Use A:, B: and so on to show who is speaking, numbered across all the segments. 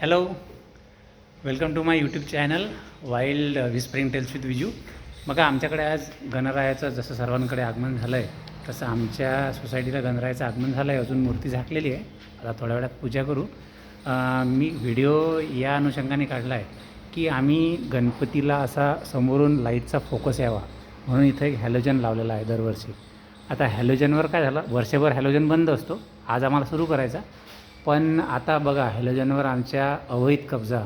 A: Hello, welcome to my YouTube channel wild whispering tales with Viju. बघा, आमच्याकडे आज गणरायाचं जसं सर्वांकडे आगमन झालं आहे तसं आमच्या सोसायटीला गणरायाचं आगमन झालं आहे. अजून मूर्ती झाकलेली आहे. आता थोड्या वेळात पूजा करू. मी व्हिडिओ या अनुषंगाने काढला आहे की आम्ही गणपतीला असा समोरून लाईटचा फोकस यावा म्हणून इथं एक हॅलोजन लावलेला आहे दरवर्षी. आता हॅलोजनवर काय झालं, वर्षभर हॅलोजन बंद असतो. आज आम्हाला सुरू करायचा, पण आता बघा हॅलोजनवर आमच्या अवैध कब्जा.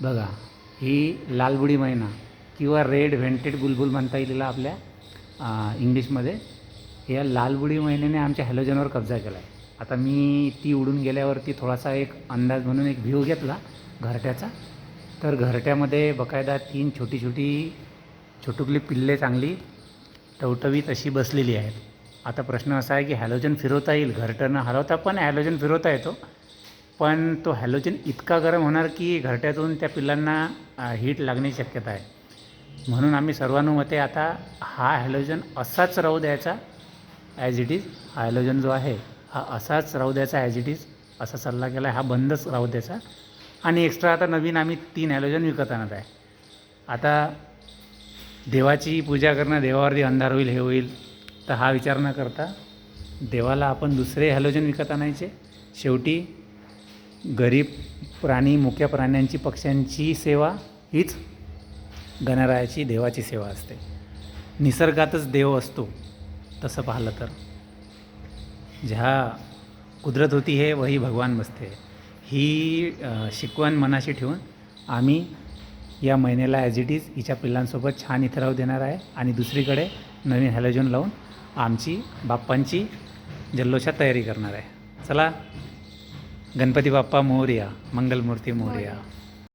A: बघा, ही लालबुडी मैना किंवा रेड व्हेंटेड बुलबुल म्हणता येईल आपल्या इंग्लिशमध्ये. या लालबुडी मैनेने आमच्या हॅलोजनवर कब्जा केला आहे. आता मी ती उडून गेल्यावरती थोडासा एक अंदाज म्हणून एक व्ह्यू घेतला घरट्याचा. तर घरट्यामध्ये बकायदा 3 छोटुकली पिल्ले चांगली टवटवीत अशी बसलेली आहेत. आता प्रश्न असा आहे की हॅलोजन फिरवता येईल, घरटं न हलवता पण हॅलोजन फिरवता येतो, पण तो हॅलोजन इतका गरम होणार की घरट्यातून त्या पिल्लांना हीट लागण्याची शक्यता आहे. म्हणून आम्ही सर्वानुमते आता हा हॅलोजन असाच राहू द्यायचा ॲज इट इज. हा हॅलोजन जो आहे हा असाच राहू द्यायचा ॲज इट इज, असा सल्ला केला आहे. हा बंदच राहू द्यायचा. आणि एक्स्ट्रा आता नवीन आम्ही 3 हॅलोजन विकत आणत आहे. आता देवाची पूजा करणं, देवावरती अंधार होईल हे होईल, तर हा विचार न करता देवाला आपण दुसरे हॅलोजन विकत आणायचे. शेवटी गरीब प्राणी, मुक्या प्राण्यांची, पक्ष्यांची सेवा हीच गणरायाची, देवाची सेवा असते. निसर्गातच देव असतो तसं पाहिलं तर. जहाँ कुदरत होती है वही भगवान बसते. ही शिकवण मनाशी ठेवून आम्ही या महिन्याला ॲज इट इज हिच्या पिल्लांसोबत छान इथं राहू देणार आहे. आणि दुसरीकडे नवीन हॅलोजन लावून आमची बाप्पांची जल्लोषात तयारी करणार आहे. चला, गणपती बाप्पा मोरया, मंगलमूर्ती मोरया.